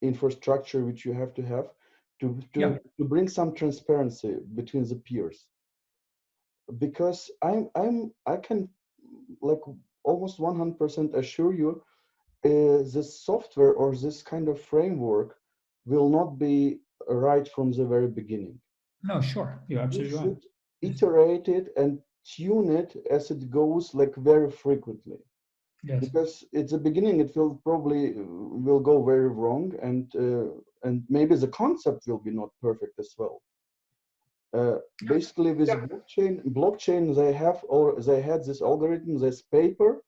infrastructure which you have to bring some transparency between the peers. Because I can like almost 100% assure you, this software or this kind of framework will not be right from the very beginning. No, sure, you're absolutely right. You should iterate it and tune it as it goes, like very frequently. Yes. Because at the beginning it will probably will go very wrong, and maybe the concept will be not perfect as well. Basically, with blockchain, they had this algorithm, this paper,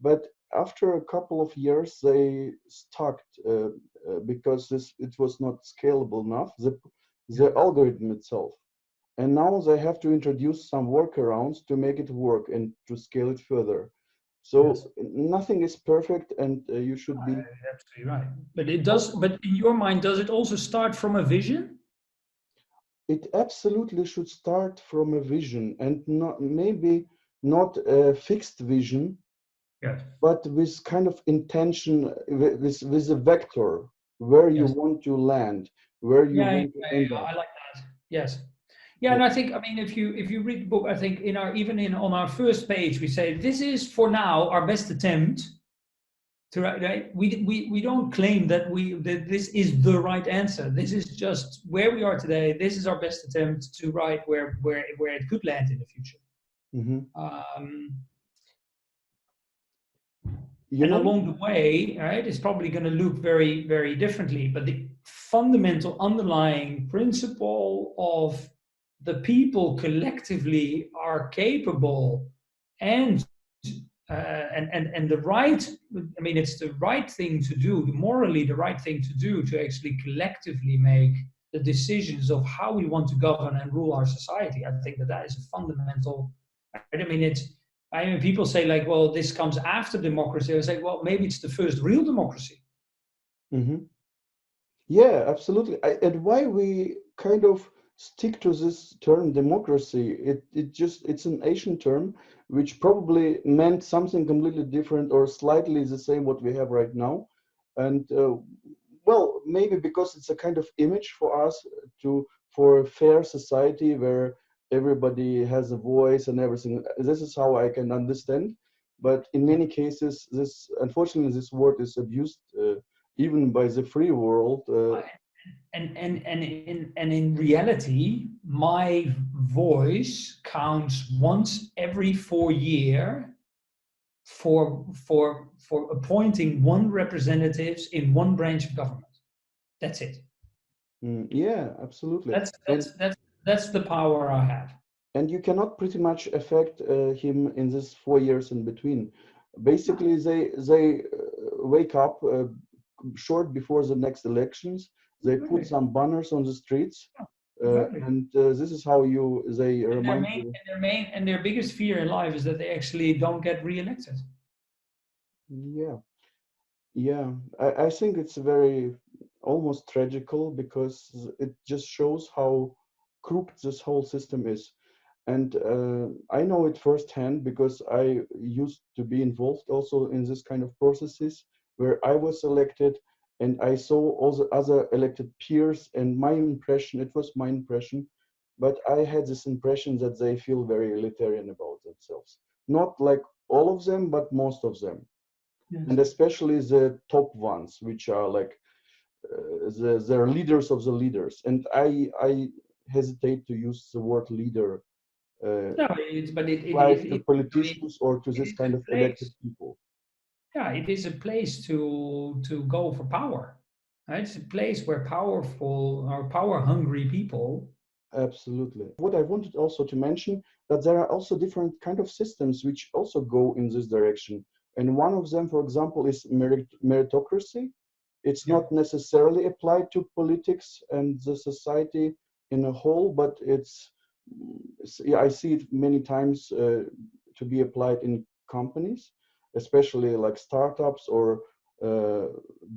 but after a couple of years they stuck because it was not scalable enough, the algorithm itself. And now they have to introduce some workarounds to make it work and to scale it further. So nothing is perfect, and you should be absolutely right. But it does. But in your mind, does it also start from a vision? It absolutely should start from a vision, and maybe not a fixed vision, but with kind of intention, with a vector where you want to land, where you want to end up. I like that. Yes. Yeah, and I think, I mean, if you read the book, I think on our first page we say this is for now our best attempt to write. We don't claim that this is the right answer. This is just where we are today. This is our best attempt to write where it could land in the future. And along the way, it's probably going to look very, very differently. But the fundamental underlying principle of the people collectively are capable and the right, I mean, it's the right thing to do, morally the right thing to do, to actually collectively make the decisions of how we want to govern and rule our society. I think that is a fundamental, I mean, people say like, well, this comes after democracy. I say, well, maybe it's the first real democracy. Yeah, absolutely. And why we kind of stick to this term democracy, it's an ancient term which probably meant something completely different or slightly the same what we have right now. And well, maybe because it's a kind of image for us for a fair society where everybody has a voice and everything. This is how I can understand. But in many cases, unfortunately, this word is abused even by the free world. And in reality, my voice counts once every 4 years for appointing one representatives in one branch of government. That's it. Yeah, absolutely. That's that's that's that's the power I have. And you cannot pretty much affect him in these 4 years in between. Basically, they wake up short before the next elections. They put some banners on the streets, Exactly. and this is how they And remind you. their biggest fear in life is that they actually don't get re-elected. Yeah, yeah. I think it's very almost tragical because it just shows how crooked this whole system is. And I know it firsthand because I used to be involved also in this kind of processes where I was elected and I saw all the other elected peers, and it was my impression, but I had this impression that they feel very elitarian about themselves. Not like all of them, but most of them. Yes. And especially the top ones, which are like they're leaders of the leaders. And I hesitate to use the word leader No, applies to it politicians or to this is kind a of elected place. people. Yeah, it is a place to go for power. Right? It's a place where powerful or power hungry people. Absolutely. What I wanted also to mention that there are also different kind of systems which also go in this direction. And one of them, for example, is meritocracy. It's Yeah. not necessarily applied to politics and the society in a whole, but yeah, I see it many times to be applied in companies, especially like startups or uh,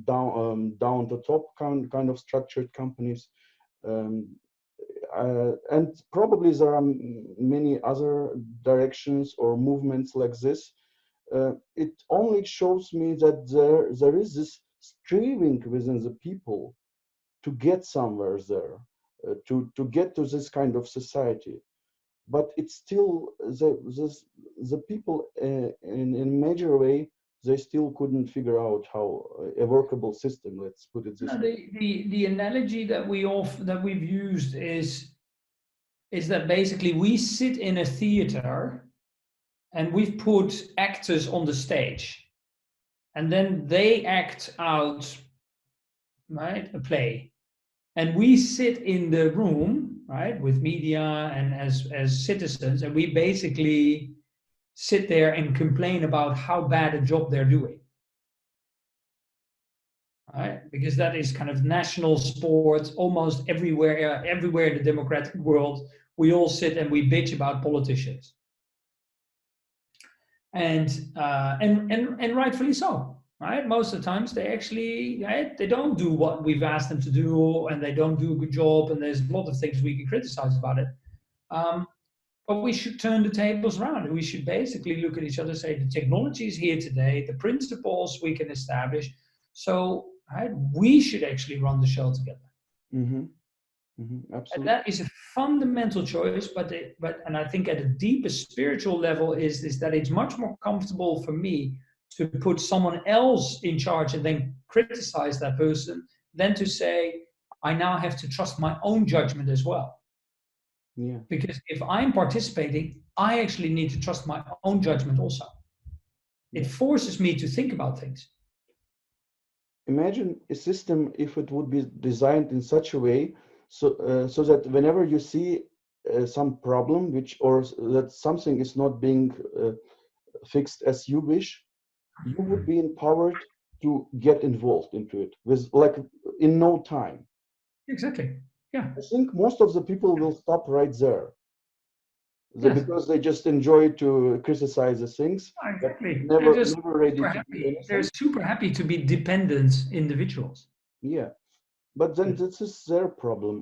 down the top kind of structured companies. Um, and probably there are many other directions or movements like this. It only shows me that there is this striving within the people to get somewhere there, to get to this kind of society. But it's still the people in major way, they still couldn't figure out how a workable system, let's put it No, this way. the analogy that we've used is that basically we sit in a theater and we've put actors on the stage, and then they act out, right, a play, and we sit in the room, right, with media and as citizens, and we basically sit there and complain about how bad a job they're doing, right? Because that is kind of national sport almost everywhere in the democratic world. We all sit and we bitch about politicians, and rightfully so, right? Most of the times they actually, right, they don't do what we've asked them to do, and they don't do a good job, and there's a lot of things we can criticize about it. But we should turn the tables around, and we should basically look at each other and say the technology is here today, the principles we can establish, so right, we should actually run the show together. Mm-hmm. And Absolutely. that is a fundamental choice, but and I think at a deeper spiritual level is that it's much more comfortable for me to put someone else in charge and then criticize that person than to say I now have to trust my own judgment as well. Yeah. Because if I'm participating, I actually need to trust my own judgment also. It Yeah. forces me to think about things. Imagine a system if it would be designed in such a way so that whenever you see some problem which or that something is not being fixed as you wish, you would be empowered to get involved into it with like in no time. Exactly. Yeah. I think most of the people will stop right there. Yes. Because they just enjoy to criticize the things, but Exactly. They're never just never ready super to do happy. They're anything. super happy to be dependent individuals. Yeah. But then Yes. this is their problem.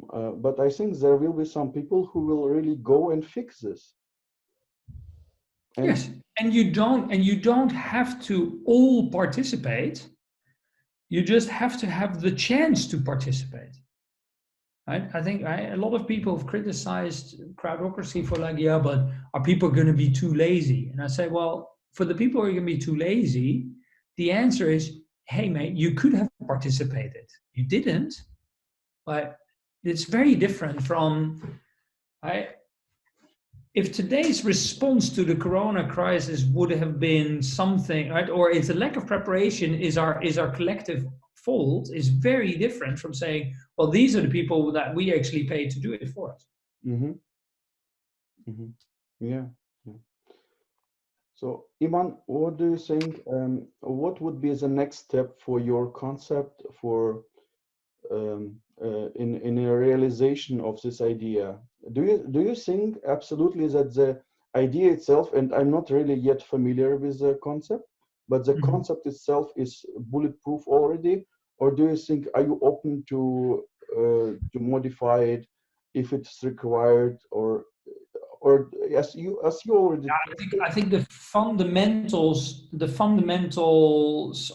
But I think there will be some people who will really go and fix this. And Yes. And you don't have to all participate. You just have to have the chance to participate. Right? I think a lot of people have criticized crowdocracy for like, yeah, but are people going to be too lazy? And I say, well, for the people who are going to be too lazy, the answer is, hey, mate, you could have participated. You didn't. but it's very different from, if today's response to the corona crisis would have been something, right, or if the lack of preparation is our collective fault, is very different from saying, well, these are the people that we actually pay to do it for us. Mm-hmm. Mm-hmm. Yeah. Yeah. So, Iman, what do you think? What would be the next step for your concept for in a realization of this idea? Do you think absolutely that the idea itself, and I'm not really yet familiar with the concept, but the Mhm. concept itself is bulletproof already, or do you think, are you open to modify it if it's required, or as you already I think the fundamentals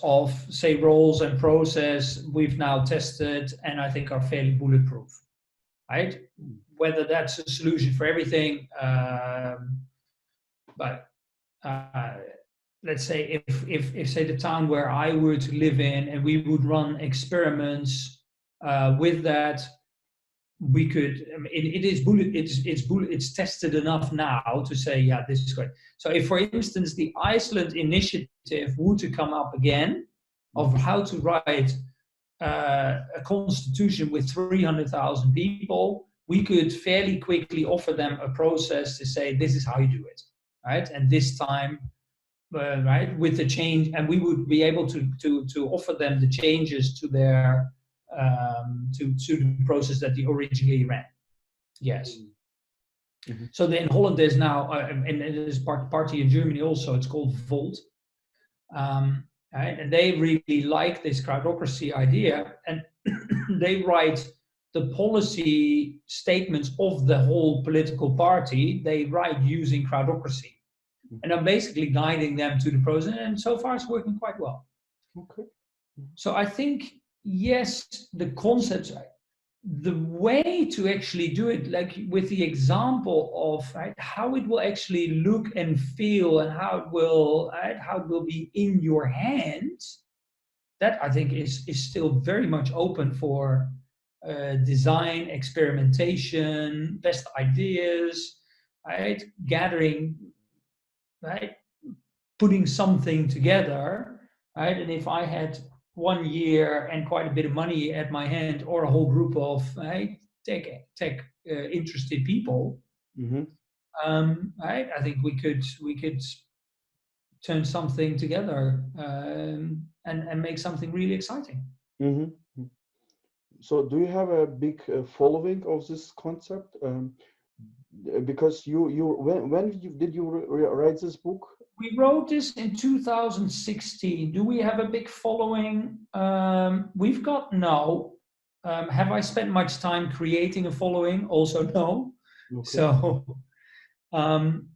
of, say, roles and process we've now tested and I think are fairly bulletproof, right? Whether that's a solution for everything, but uh, let's say if say the town where I were to live in and we would run experiments with that, we could, I mean, it is bullet it's tested enough now to say, yeah, this is great. So if, for instance, the Iceland initiative were to come up again of how to write a constitution with 300,000 people, we could fairly quickly offer them a process to say, this is how you do it, right? And this time, right, with the change, and we would be able to offer them the changes to their to the process that they originally ran. Yes. Mm-hmm. So in Holland there's now, and there's party in Germany also. It's called Volt, right? And they really like this crowdocracy idea, and they write the policy statements of the whole political party. They write using crowdocracy, and I'm basically guiding them to the process. And so far, it's working quite well. Okay. So I think, yes, the concepts, the way to actually do it, like with the example of, right, how it will actually look and feel, and how it will, right, how it will be in your hands, that I think is still very much open for design, experimentation, best ideas, right, gathering, right, putting something together, right? And if I had 1 year and quite a bit of money at my hand, or a whole group of, right, tech interested people, Mm-hmm. right, I think we could turn something together, and make something really exciting. Mm-hmm. So, do you have a big following of this concept? Because when did you write this book? We wrote this in 2016. Do we have a big following? We've got no. Have I spent much time creating a following? Also, no. Okay. So, um,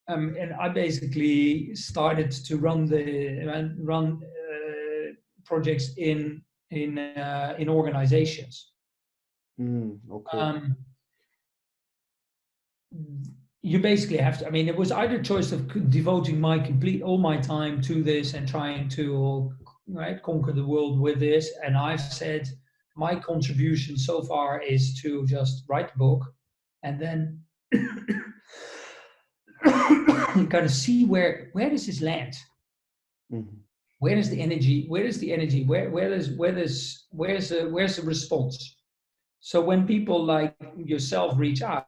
and I basically started to run projects in organizations. Okay. Um, you basically have to, I mean, it was either choice of devoting all my time to this and trying to, right, conquer the world with this. And I've said my contribution so far is to just write a book and then kind of see where does this land? Mm-hmm. Where is the energy? Where's the response? So when people like yourself reach out,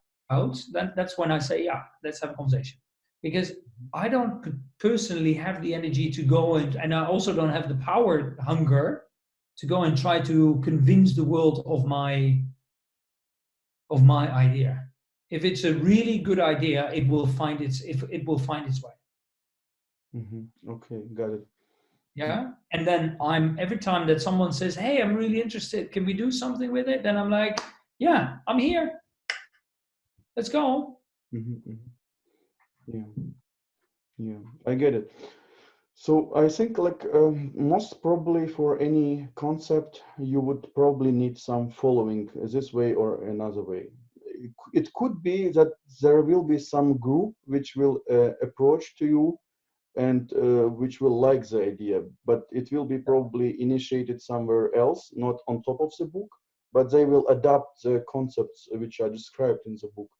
that's when I say, yeah, let's have a conversation. Because I don't personally have the energy to go and I also don't have the hunger to go and try to convince the world of my idea. If it's a really good idea, it will find its way. Mm-hmm. Okay, got it. Yeah. And then every time that someone says, hey, I'm really interested, can we do something with it? Then I'm like, yeah, I'm here. Let's go. Mm-hmm. Mm-hmm. Yeah, yeah, I get it. So I think like most probably for any concept, you would probably need some following this way or another way. It could be that there will be some group which will approach to you and which will like the idea, but it will be probably initiated somewhere else, not on top of the book. but they will adapt the concepts which are described in the book,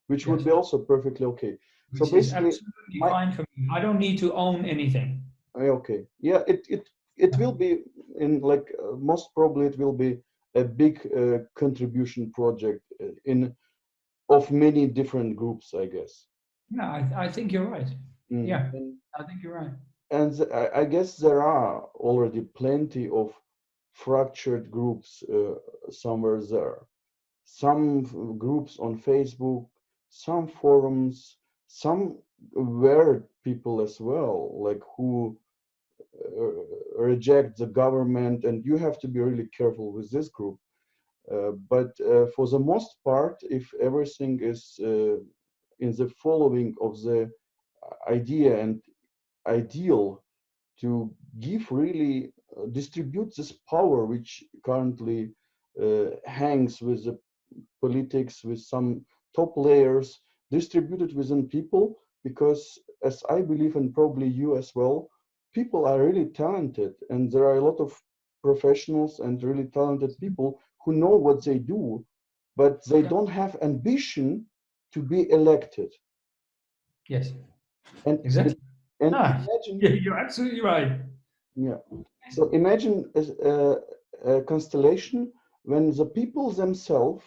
which would Yes. be also perfectly okay. So Which is basically, absolutely fine for me. I don't need to own anything. okay, yeah, it will be in like most probably it will be a big contribution project in of many different groups, I guess. Yeah, I think you're right. Mm. Yeah, I think you're right. And I guess there are already plenty of fractured groups somewhere there. Some groups on Facebook, some forums, some weird people as well, like who reject the government, and you have to be really careful with this group. But for the most part, if everything is in the following of the idea and ideal to give really distribute this power which currently hangs with the politics, with some top layers, distributed within people, because as I believe, and probably you as well, people are really talented, and there are a lot of professionals and really talented people who know what they do, but they Yeah. don't have ambition to be elected. Yes, And exactly. and Ah, imagine, yeah, you're absolutely right. yeah. So imagine a constellation when the people themselves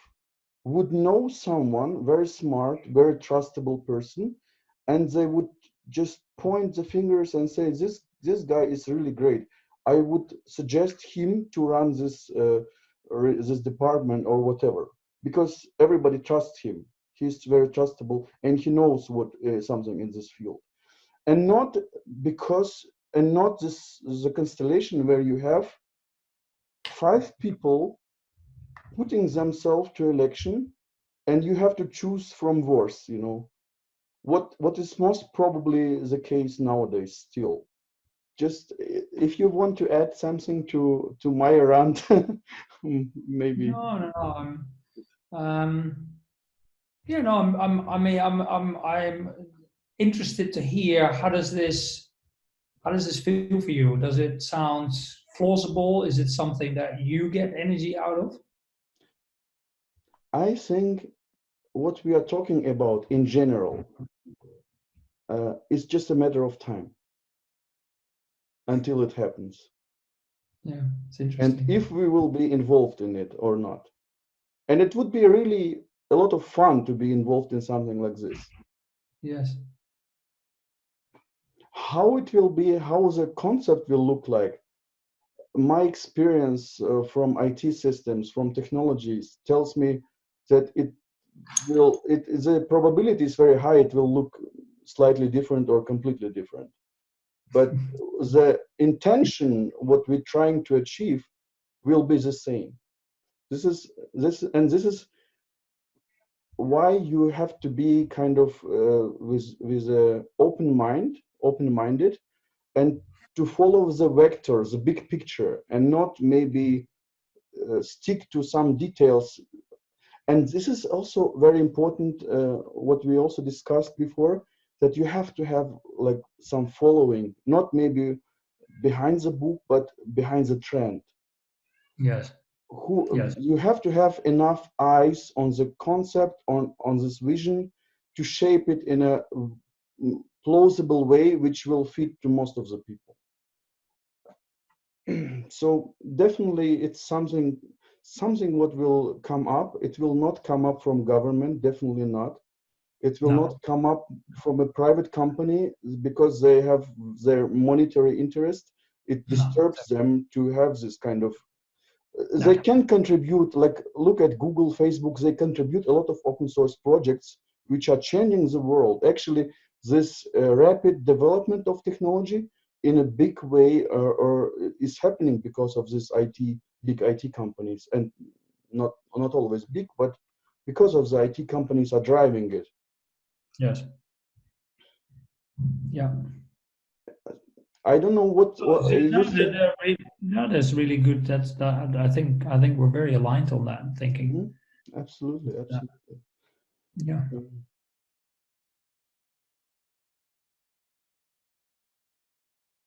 would know someone very smart, very trustable person, and they would just point the fingers and say, "This guy is really great. I would suggest him to run this department or whatever, because everybody trusts him. He's very trustable and he knows what something in this field." And not because and not this the constellation where you have five people putting themselves to election, and you have to choose from worse, what is most probably the case nowadays still. Just if you want to add something to my rant, maybe. No, no, no. Um, you know, I mean, I'm interested to hear how does this feel for you? Does it sound plausible? Is it something that you get energy out of? I think what we are talking about in general is just a matter of time until it happens, Yeah, it's and interesting. if we will be involved in it or not. And it would be really a lot of fun to be involved in something like this. Yes. How it will be, how the concept will look like, my experience from IT systems, from technologies, tells me that the probability is very high it will look slightly different or completely different. But the intention, what we're trying to achieve, will be the same. This is why you have to be kind of with a open-minded, and to follow the vector, the big picture, and not maybe stick to some details. And this is also very important, what we also discussed before, that you have to have like some following, not maybe behind the book, but behind the trend. Yes. Who Yes. you have to have enough eyes on the concept, on this vision, to shape it in a plausible way which will fit to most of the people. So definitely it's something what will come up. It will not come up from government, definitely not. It will not No. come up from a private company because they have their monetary interest. It No. disturbs them to have this kind of, they No. can contribute, like look at Google, Facebook, they contribute a lot of open source projects which are changing the world. Actually, this rapid development of technology in a big way or is happening because of this big IT companies, and not always big, but because of the IT companies are driving it. Yes. Yeah. I don't know what No, you said. no, that's really good. That's that. I think we're very aligned on that thinking. Mhm. Absolutely, Yeah. absolutely. Yeah.